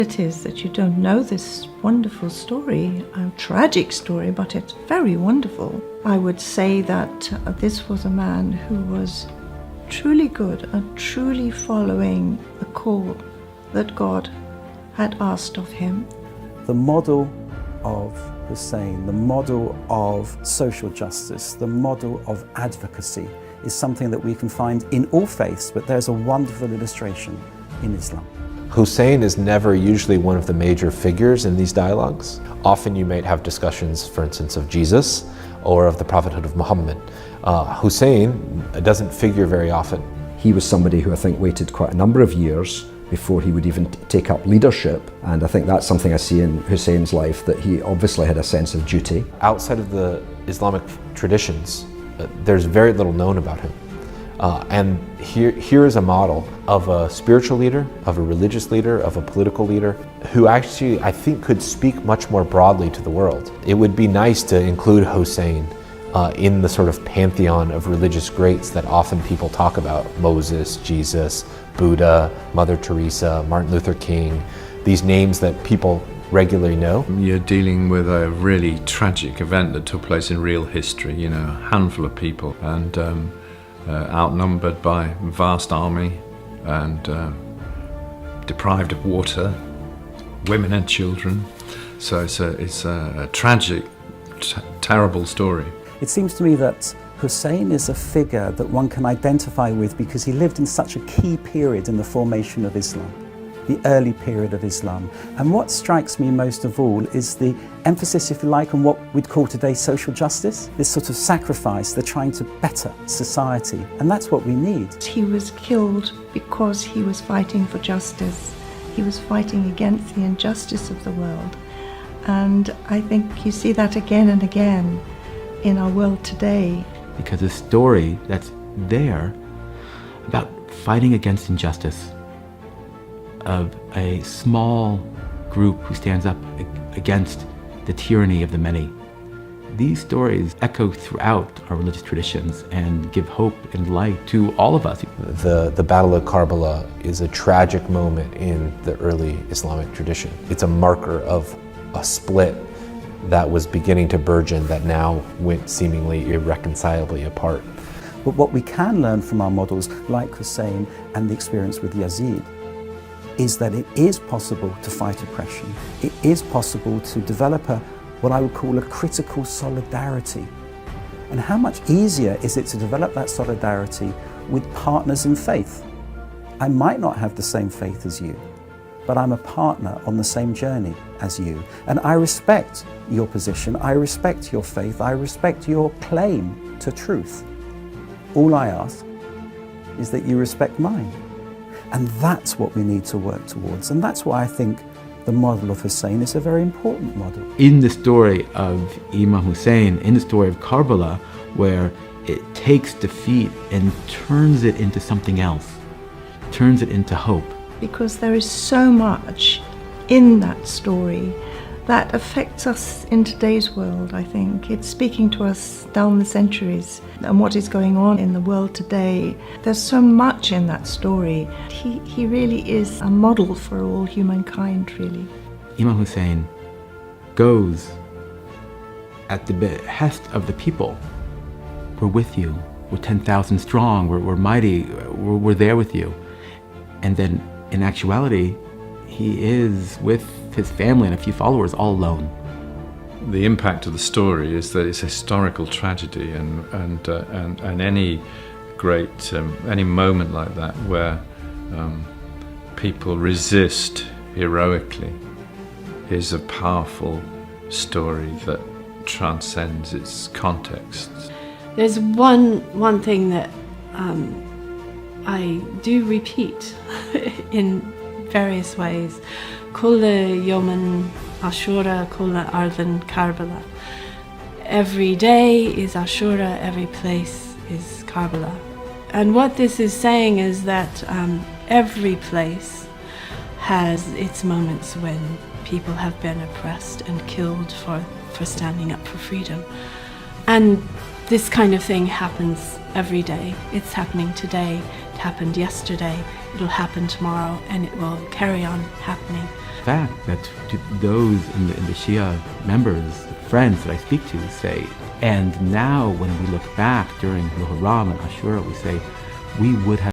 It is that you don't know this wonderful story, a tragic story, but it's very wonderful. I would say that this was a man who was truly good and truly following the call that God had asked of him. The model of Hussein, the model of social justice, the model of advocacy is something that we can find in all faiths, but there's a wonderful illustration in Islam. Hussein is never usually one of the major figures in these dialogues. Often you might have discussions, for instance, of Jesus or of the prophethood of Muhammad. Hussein doesn't figure very often. He was somebody who I think waited quite a number of years before he would even take up leadership, and I think that's something I see in Hussein's life, that he obviously had a sense of duty. Outside of the Islamic traditions, there's very little known about him. And here is a model of a spiritual leader, of a religious leader, of a political leader, who actually, I think, could speak much more broadly to the world. It would be nice to include Hussein in the sort of pantheon of religious greats that often people talk about: Moses, Jesus, Buddha, Mother Teresa, Martin Luther King, these names that people regularly know. You're dealing with a really tragic event that took place in real history, you know, a handful of people, and outnumbered by a vast army, and deprived of water, women and children. So it's a tragic, terrible story. It seems to me that Hussein is a figure that one can identify with because he lived in such a key period in the formation of Islam, the early period of Islam. And what strikes me most of all is the emphasis, if you like, on what we'd call today social justice, this sort of sacrifice, the trying to better society. And that's what we need. He was killed because he was fighting for justice. He was fighting against the injustice of the world. And I think you see that again and again in our world today. Because the story that's there about fighting against injustice, of a small group who stands up against the tyranny of the many. These stories echo throughout our religious traditions and give hope and light to all of us. The Battle of Karbala is a tragic moment in the early Islamic tradition. It's a marker of a split that was beginning to burgeon, that now went seemingly irreconcilably apart. But what we can learn from our models like Hussein and the experience with Yazid is that it is possible to fight oppression. It is possible to develop what I would call a critical solidarity. And how much easier is it to develop that solidarity with partners in faith? I might not have the same faith as you, but I'm a partner on the same journey as you. And I respect your position, I respect your faith, I respect your claim to truth. All I ask is that you respect mine. And that's what we need to work towards. And that's why I think the model of Hussein is a very important model. In the story of Imam Hussein, in the story of Karbala, where it takes defeat and turns it into something else, turns it into hope. Because there is so much in that story that affects us in today's world, I think. It's speaking to us down the centuries and what is going on in the world today. There's so much in that story. He really is a model for all humankind, really. Imam Hussein goes at the behest of the people. We're with you. We're 10,000 strong. We're mighty. We're there with you. And then in actuality, he is with his family and a few followers all alone. The impact of the story is that it's a historical tragedy, and any great any moment like that where people resist heroically is a powerful story that transcends its context. There's one thing that I do repeat in various ways. Kulla Yawman Ashura, Kulla Ardhan Karbala. Every day is Ashura, every place is Karbala. And what this is saying is that every place has its moments when people have been oppressed and killed for standing up for freedom. And this kind of thing happens every day. It's happening today, it happened yesterday, it'll happen tomorrow, and it will carry on happening. fact that those in the Shia members, friends that I speak to say, and now when we look back during Muharram and Ashura, we say, we would have